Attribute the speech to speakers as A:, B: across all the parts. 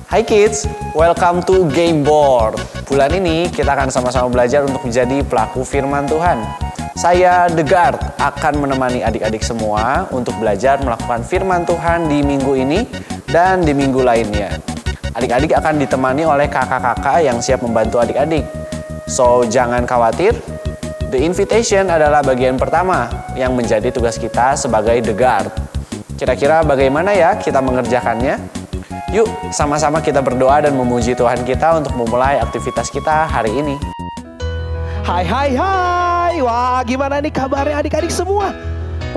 A: Hai kids, welcome to Game Board. Bulan ini kita akan sama-sama belajar untuk menjadi pelaku firman Tuhan. Saya The Guard akan menemani adik-adik semua untuk belajar melakukan firman Tuhan di minggu ini dan di minggu lainnya. Adik-adik akan ditemani oleh kakak-kakak yang siap membantu adik-adik. So, jangan khawatir. The invitation adalah bagian pertama yang menjadi tugas kita sebagai The Guard. Kira-kira bagaimana ya kita mengerjakannya? Yuk, sama-sama kita berdoa dan memuji Tuhan kita untuk memulai aktivitas kita hari ini.
B: Hai. Wah, gimana nih kabarnya adik-adik semua?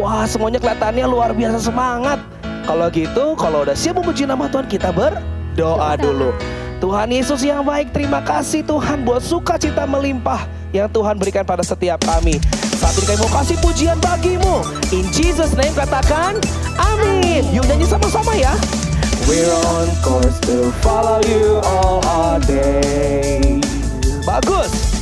B: Wah, semuanya kelihatannya luar biasa semangat. Kalau gitu, kalau udah siap memuji nama Tuhan, kita berdoa dulu. Tuhan Yesus yang baik, terima kasih Tuhan buat sukacita melimpah yang Tuhan berikan pada setiap kami. Saat ini kami mau kasih pujian bagimu. In Jesus name katakan amin. Yuk nyanyi sama-sama ya. We're on course to follow you all our day. Bagus.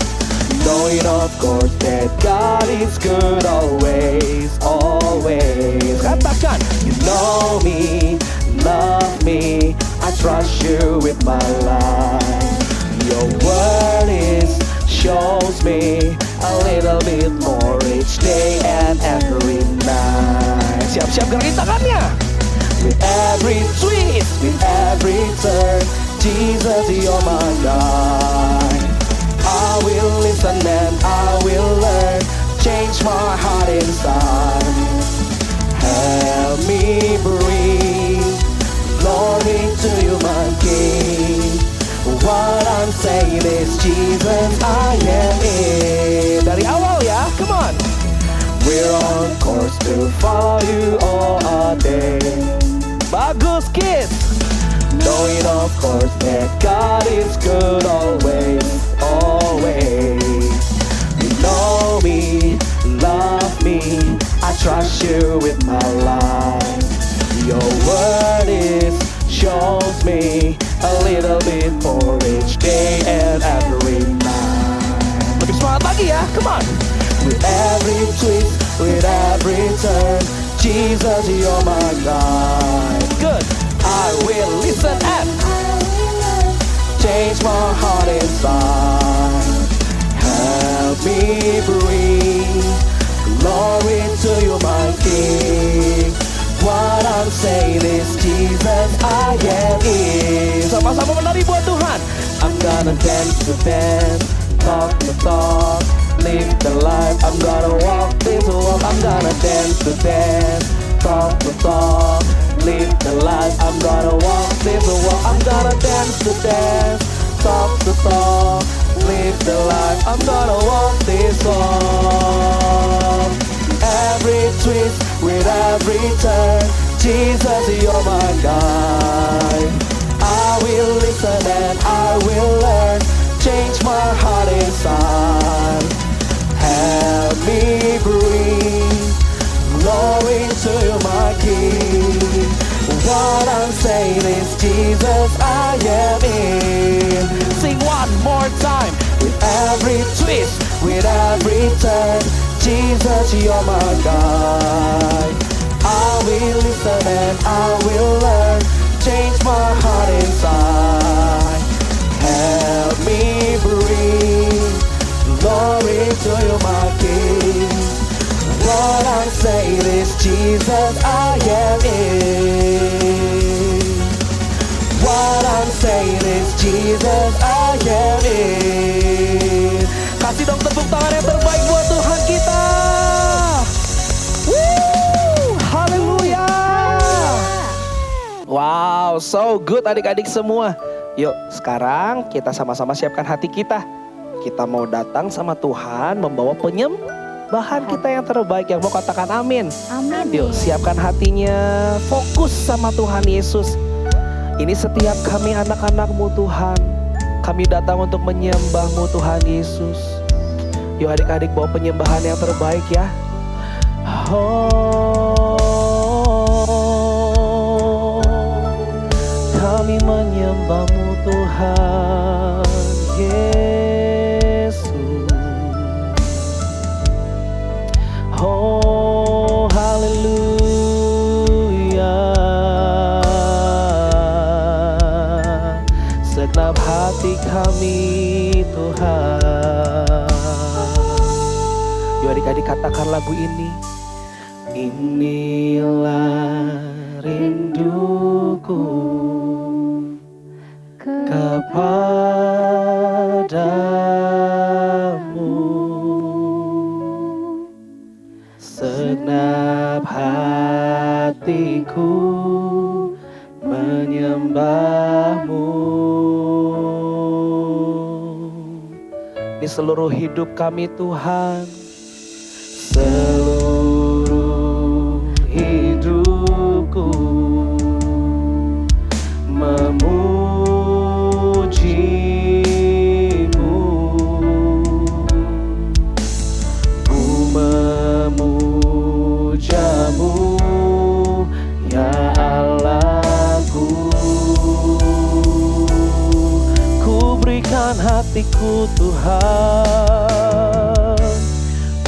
B: Knowing of course that God is good always, always. Katakan, you know me, love me, I trust you with my life. Your word is shows me a little bit more each day and every night. Siap-siap gerakin tangannya. With every twist, with every turn, Jesus, you're my guide. I will listen and I will learn, change my heart inside. Help me breathe, glory to you, my King. What I'm saying is Jesus, I am in. Dari awal ya, come on. We're on course to follow you all our day. Bagus kids. Knowing of course that God is good always, always. You know me, love me, I trust you with my life. Your word is shows me a little bit more each day and every night. Lebih semangat lagi ya, come on. With every twist, with every turn, Jesus, you're my guide. Good. I will listen and change my heart inside. Help me breathe, glory to you, my King. What I'm saying is Jesus, I am in. Sama-sama menari buat Tuhan. I'm gonna dance to dance, talk to talk, live the life. I'm gonna walk this walk. I'm gonna dance to dance, talk to talk, live the life. I'm gonna walk this walk. I'm gonna dance to dance, talk to talk, live the life. I'm gonna walk this walk. Every twist, with every turn, Jesus, you're my guide. I will listen and I will learn, change my heart inside. Help me breathe, glory to you, my King. What I'm saying is Jesus, I am in. Sing one more time. With every twist, with every turn, Jesus, you're my guide. I will listen and I will learn, change my heart inside. Help me breathe, glory to you, my King. What I'm saying is Jesus, I am in. What I'm saying is Jesus, I am in. Kasih dong tepuk tangan yang terbaik buat Tuhan kita. Woo! Haleluya. Wow, so good adik-adik semua. Yuk, sekarang kita sama-sama siapkan hati kita. Kita mau datang sama Tuhan membawa penyembahan kita yang terbaik. Yang mau katakan amin.
C: Amin.
B: Yuk, siapkan hatinya, fokus sama Tuhan Yesus. Ini setiap kami anak-anak-Mu Tuhan, kami datang untuk menyembah-Mu Tuhan Yesus. Yuk adik-adik bawa penyembahan yang terbaik ya. Oh, kami menyembah-Mu Tuhan Yesus. Oh, haleluya. segenap hati kami Tuhan. Yuk adik-adik katakan lagu ini. Inilah rinduku kepadamu, segenap hatiku menyembahmu. Ini seluruh hidup kami Tuhan, seluruh hidupku memujimu, ku memujamu ya Allahku. Ku berikan hatiku Tuhan,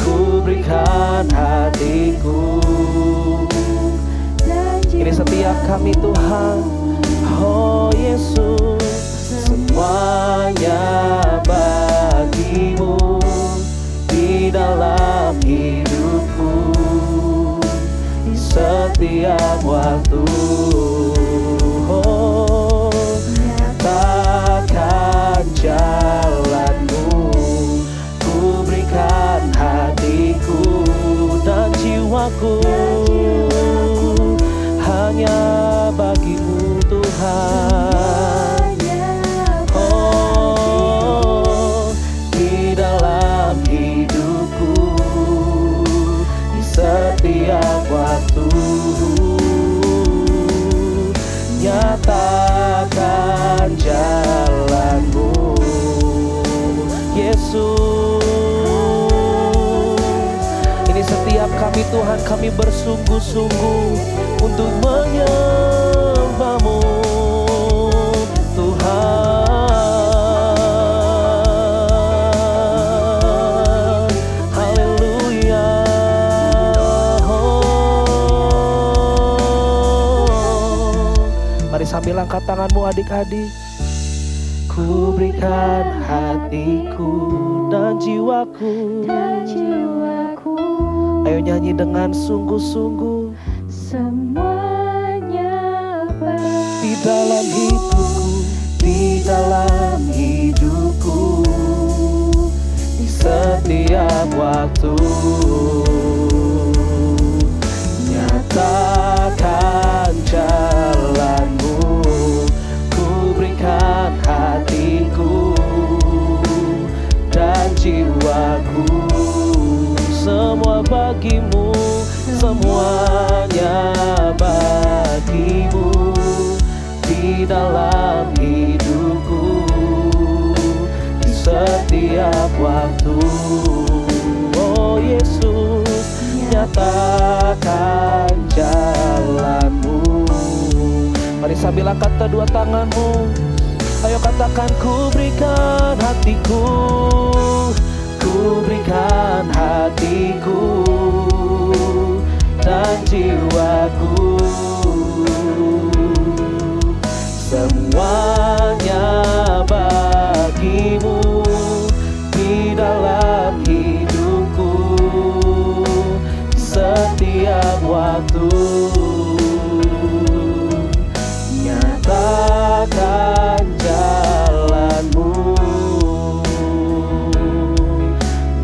B: ku berikan hatiku. Ini setiap kami Tuhan, oh Yesus, semuanya bagimu di dalam hidupku, setiap waktu. Oh, nyatakan jalanmu, ku berikan hatiku dan jiwaku hanya bagimu Tuhan. Oh, di dalam hidupku, di setiap waktu, nyatakan jalanmu Yesus. Ini setiap kami Tuhan, kami bersungguh-sungguh untuk menyembahmu Tuhan. Haleluya. Mari sambil angkat tanganmu adik-adik. Ku berikan hatiku dan jiwaku. Ayo nyanyi dengan sungguh-sungguh.
C: Semuanya baik
B: Di dalam hidupku, di dalam hidupku, di setiap waktu, nyatakan jalanmu, ku berikan hatiku dan jiwaku, semua bagimu, semuanya bagimu di dalam hidupku, di setiap waktu. Oh Yesus, nyatakan jalanmu. Mari sambil angkat kedua tanganmu, ayo katakan ku berikan hatiku, ku berikan hatiku dan jiwaku, semuanya bagimu di dalam hidupku, setiap waktu, nyatakan jalanmu,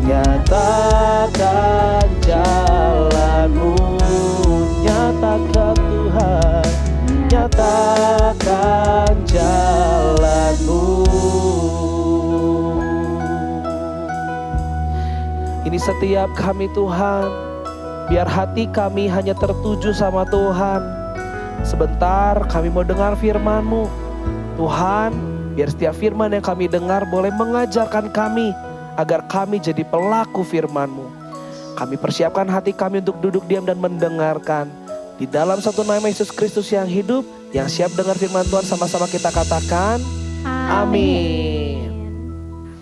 B: nyatakan jalanmu, nyatakan Tuhan, nyatakan jalanmu. Ini setiap kami Tuhan, biar hati kami hanya tertuju sama Tuhan. Sebentar kami mau dengar firman-Mu Tuhan, biar setiap firman yang kami dengar boleh mengajarkan kami agar kami jadi pelaku firman-Mu. Kami persiapkan hati kami untuk duduk diam dan mendengarkan. Di dalam satu nama Yesus Kristus yang hidup, yang siap dengar firman Tuhan, sama-sama kita katakan amin.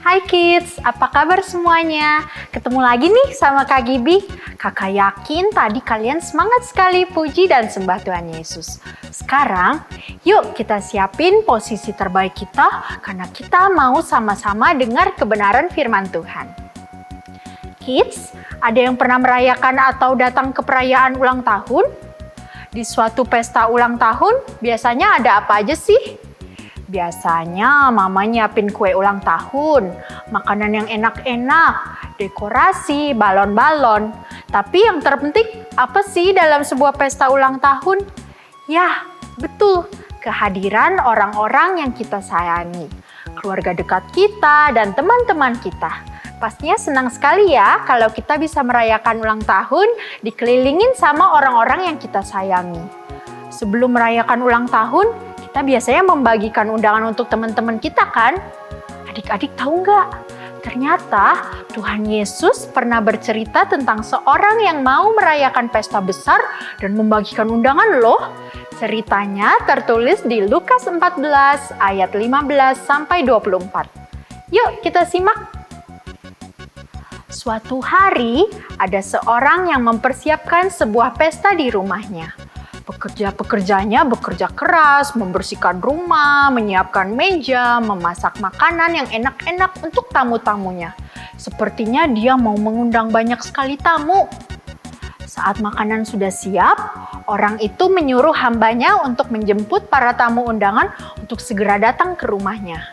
C: Hai kids, apa kabar semuanya? Ketemu lagi nih sama Kak Gibi. Kakak yakin tadi kalian semangat sekali puji dan sembah Tuhan Yesus. Sekarang, yuk kita siapin posisi terbaik kita karena kita mau sama-sama dengar kebenaran firman Tuhan. Kids, ada yang pernah merayakan atau datang ke perayaan ulang tahun? Di suatu pesta ulang tahun, biasanya ada apa aja sih? Biasanya mama nyiapin kue ulang tahun, makanan yang enak-enak, dekorasi, balon-balon. Tapi yang terpenting apa sih dalam sebuah pesta ulang tahun? Ya, betul, kehadiran orang-orang yang kita sayangi, keluarga dekat kita dan teman-teman kita. Pastinya senang sekali ya kalau kita bisa merayakan ulang tahun dikelilingin sama orang-orang yang kita sayangi. Sebelum merayakan ulang tahun, kita biasanya membagikan undangan untuk teman-teman kita kan? Adik-adik tahu nggak? Ternyata Tuhan Yesus pernah bercerita tentang seorang yang mau merayakan pesta besar dan membagikan undangan loh. Ceritanya tertulis di Lukas 14 ayat 15 sampai 24. Yuk kita simak. Suatu hari ada seorang yang mempersiapkan sebuah pesta di rumahnya. Pekerja-pekerjanya bekerja keras, membersihkan rumah, menyiapkan meja, memasak makanan yang enak-enak untuk tamu-tamunya. Sepertinya dia mau mengundang banyak sekali tamu. Saat makanan sudah siap, orang itu menyuruh hambanya untuk menjemput para tamu undangan untuk segera datang ke rumahnya.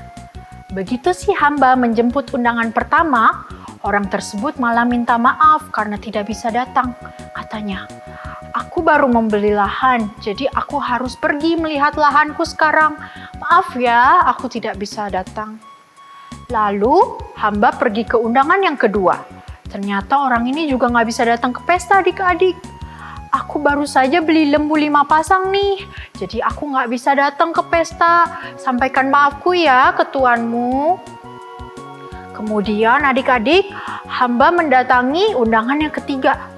C: Begitu si hamba menjemput undangan pertama, orang tersebut malah minta maaf karena tidak bisa datang. Katanya, "Aku baru membeli lahan, jadi aku harus pergi melihat lahanku sekarang. Maaf ya, aku tidak bisa datang." Lalu, hamba pergi ke undangan yang kedua. Ternyata orang ini juga nggak bisa datang ke pesta adik-adik. "Aku baru saja beli lembu 5 pasang nih, jadi aku nggak bisa datang ke pesta. Sampaikan maafku ya ke tuanmu." Kemudian adik-adik, hamba mendatangi undangan yang ketiga.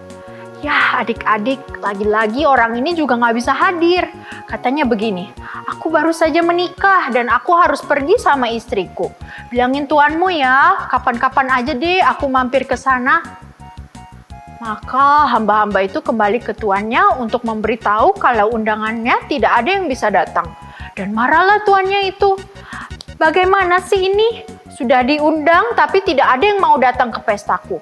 C: Ya adik-adik, lagi-lagi orang ini juga nggak bisa hadir. Katanya begini, "Aku baru saja menikah dan aku harus pergi sama istriku. Bilangin tuanmu ya, kapan-kapan aja deh aku mampir ke sana." Maka hamba-hamba itu kembali ke tuannya untuk memberitahu kalau undangannya tidak ada yang bisa datang. Dan marahlah tuannya itu. "Bagaimana sih ini? Sudah diundang tapi tidak ada yang mau datang ke pestaku.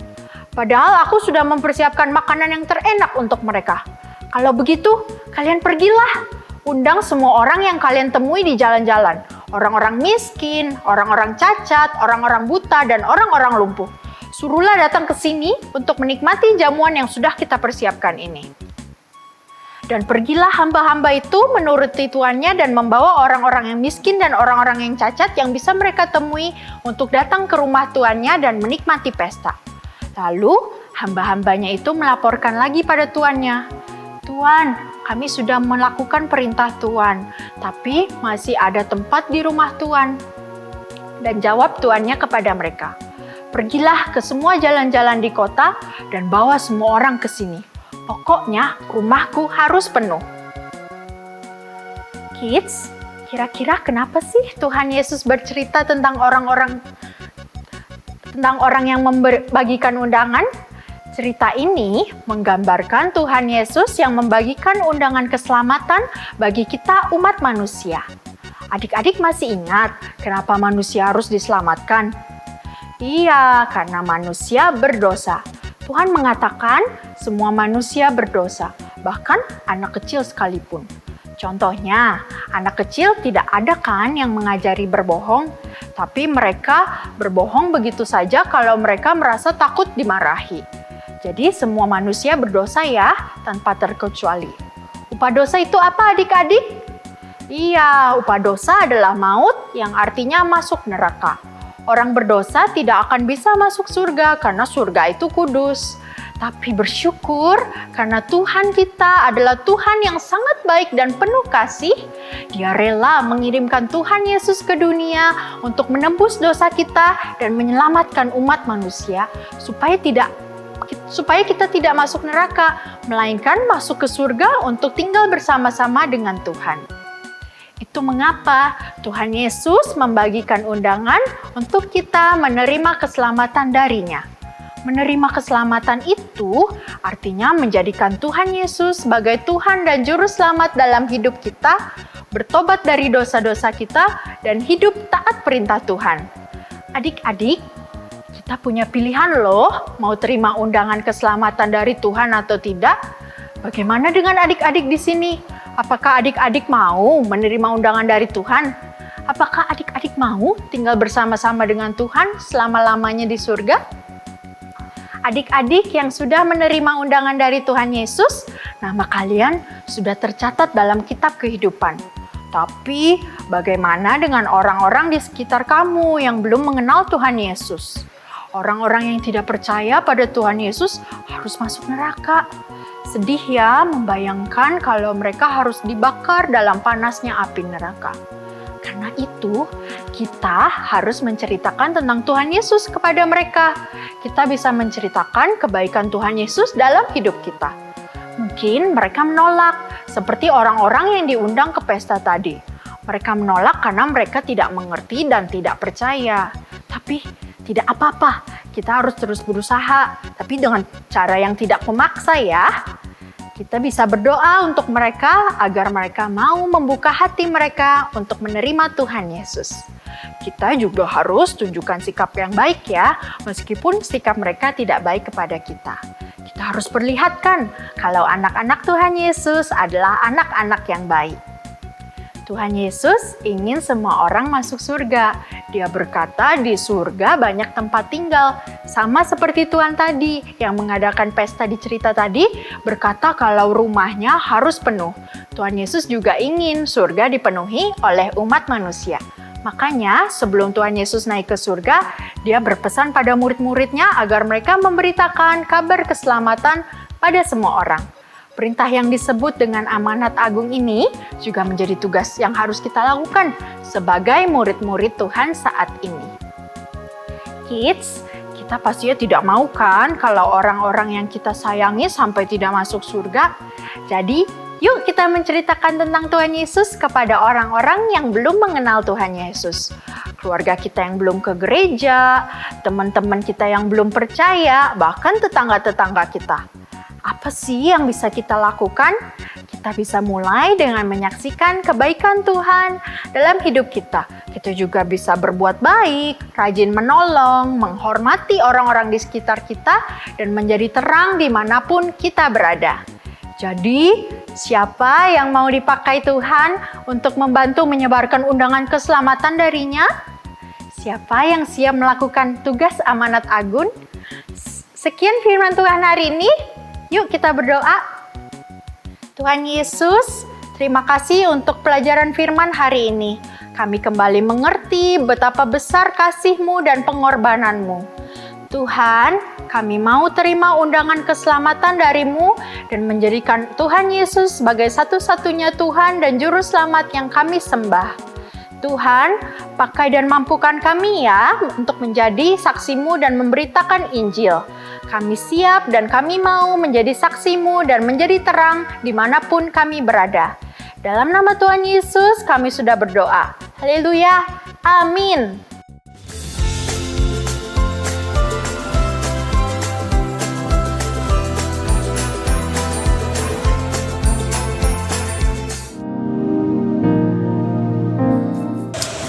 C: Padahal aku sudah mempersiapkan makanan yang terenak untuk mereka. Kalau begitu, kalian pergilah. Undang semua orang yang kalian temui di jalan-jalan. Orang-orang miskin, orang-orang cacat, orang-orang buta, dan orang-orang lumpuh. Suruhlah datang ke sini untuk menikmati jamuan yang sudah kita persiapkan ini." Dan pergilah hamba-hamba itu menuruti tuannya dan membawa orang-orang yang miskin dan orang-orang yang cacat yang bisa mereka temui untuk datang ke rumah tuannya dan menikmati pesta. Lalu hamba-hambanya itu melaporkan lagi pada tuannya, "Tuan, kami sudah melakukan perintah Tuan, tapi masih ada tempat di rumah Tuan." Dan jawab tuannya kepada mereka, "Pergilah ke semua jalan-jalan di kota dan bawa semua orang ke sini. Pokoknya rumahku harus penuh." Kids, kira-kira kenapa sih Tuhan Yesus bercerita tentang orang yang membagikan undangan? Cerita ini menggambarkan Tuhan Yesus yang membagikan undangan keselamatan bagi kita umat manusia. Adik-adik masih ingat kenapa manusia harus diselamatkan? Iya, karena manusia berdosa. Tuhan mengatakan semua manusia berdosa, bahkan anak kecil sekalipun. Contohnya, anak kecil tidak ada kan yang mengajari berbohong, tapi mereka berbohong begitu saja kalau mereka merasa takut dimarahi. Jadi semua manusia berdosa ya, tanpa terkecuali. Upah dosa itu apa adik-adik? Iya, upah dosa adalah maut yang artinya masuk neraka. Orang berdosa tidak akan bisa masuk surga karena surga itu kudus. Tapi bersyukur karena Tuhan kita adalah Tuhan yang sangat baik dan penuh kasih. Dia rela mengirimkan Tuhan Yesus ke dunia untuk menembus dosa kita dan menyelamatkan umat manusia supaya kita tidak masuk neraka, melainkan masuk ke surga untuk tinggal bersama-sama dengan Tuhan. Itu mengapa Tuhan Yesus membagikan undangan untuk kita menerima keselamatan darinya. Menerima keselamatan itu artinya menjadikan Tuhan Yesus sebagai Tuhan dan Juru Selamat dalam hidup kita, bertobat dari dosa-dosa kita, dan hidup taat perintah Tuhan. Adik-adik, kita punya pilihan loh, mau terima undangan keselamatan dari Tuhan atau tidak. Bagaimana dengan adik-adik di sini? Apakah adik-adik mau menerima undangan dari Tuhan? Apakah adik-adik mau tinggal bersama-sama dengan Tuhan selama-lamanya di surga? Adik-adik yang sudah menerima undangan dari Tuhan Yesus, nama kalian sudah tercatat dalam kitab kehidupan. Tapi bagaimana dengan orang-orang di sekitar kamu yang belum mengenal Tuhan Yesus? Orang-orang yang tidak percaya pada Tuhan Yesus harus masuk neraka. Sedih ya membayangkan kalau mereka harus dibakar dalam panasnya api neraka. Karena itu, kita harus menceritakan tentang Tuhan Yesus kepada mereka. Kita bisa menceritakan kebaikan Tuhan Yesus dalam hidup kita. Mungkin mereka menolak, seperti orang-orang yang diundang ke pesta tadi. Mereka menolak karena mereka tidak mengerti dan tidak percaya. Tapi tidak apa-apa, kita harus terus berusaha. Tapi dengan cara yang tidak memaksa ya. Kita bisa berdoa untuk mereka agar mereka mau membuka hati mereka untuk menerima Tuhan Yesus. Kita juga harus tunjukkan sikap yang baik ya, meskipun sikap mereka tidak baik kepada kita. Kita harus perlihatkan kalau anak-anak Tuhan Yesus adalah anak-anak yang baik. Tuhan Yesus ingin semua orang masuk surga. Dia berkata di surga banyak tempat tinggal. Sama seperti Tuhan tadi yang mengadakan pesta di cerita tadi berkata kalau rumahnya harus penuh. Tuhan Yesus juga ingin surga dipenuhi oleh umat manusia. Makanya sebelum Tuhan Yesus naik ke surga, dia berpesan pada murid-muridnya agar mereka memberitakan kabar keselamatan pada semua orang. Perintah yang disebut dengan amanat agung ini juga menjadi tugas yang harus kita lakukan sebagai murid-murid Tuhan saat ini. Kids, kita pastinya tidak mau kan kalau orang-orang yang kita sayangi sampai tidak masuk surga. Jadi, yuk kita menceritakan tentang Tuhan Yesus kepada orang-orang yang belum mengenal Tuhan Yesus. Keluarga kita yang belum ke gereja, teman-teman kita yang belum percaya, bahkan tetangga-tetangga kita. Apa sih yang bisa kita lakukan? Kita bisa mulai dengan menyaksikan kebaikan Tuhan dalam hidup kita. Kita juga bisa berbuat baik, rajin menolong, menghormati orang-orang di sekitar kita, dan menjadi terang dimanapun kita berada. Jadi, siapa yang mau dipakai Tuhan untuk membantu menyebarkan undangan keselamatan darinya? Siapa yang siap melakukan tugas amanat agung? Sekian firman Tuhan hari ini. Yuk kita berdoa. Tuhan Yesus, terima kasih untuk pelajaran firman hari ini. Kami kembali mengerti betapa besar kasih-Mu dan pengorbanan-Mu. Tuhan, kami mau terima undangan keselamatan dari-Mu dan menjadikan Tuhan Yesus sebagai satu-satunya Tuhan dan Juru Selamat yang kami sembah. Tuhan, pakai dan mampukan kami ya untuk menjadi saksi-Mu dan memberitakan Injil. Kami siap dan kami mau menjadi saksi-Mu dan menjadi terang dimanapun kami berada. Dalam nama Tuhan Yesus kami sudah berdoa. Haleluya. Amin.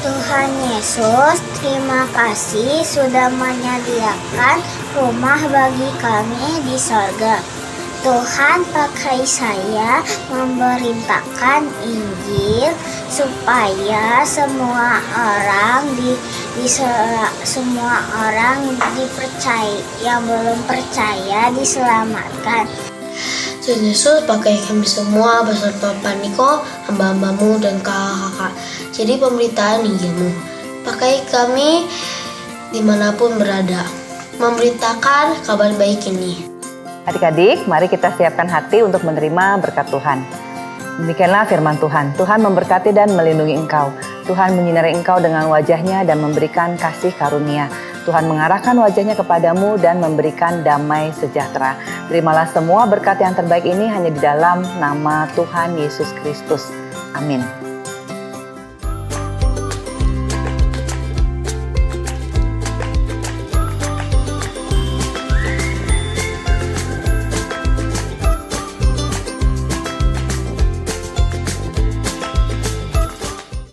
D: Tuhan Yesus, terima kasih sudah menyediakan rumah bagi kami di sorga. Tuhan, pakai saya memerintahkan Injil supaya semua orang dipercaya, yang belum percaya diselamatkan.
E: Tuhan Yesus, pakai kami semua beserta Pak Niko, hamba-hambamu dan kakak-kakak. Jadi pemberitaan Injil-Mu. Pakai kami dimanapun berada, memberitakan kabar baik ini.
F: Adik-adik, mari kita siapkan hati untuk menerima berkat Tuhan. Demikianlah firman Tuhan. Tuhan memberkati dan melindungi engkau. Tuhan menyinari engkau dengan wajahnya dan memberikan kasih karunia. Tuhan mengarahkan wajahnya kepadamu dan memberikan damai sejahtera. Terimalah semua berkat yang terbaik ini hanya di dalam nama Tuhan Yesus Kristus. Amin.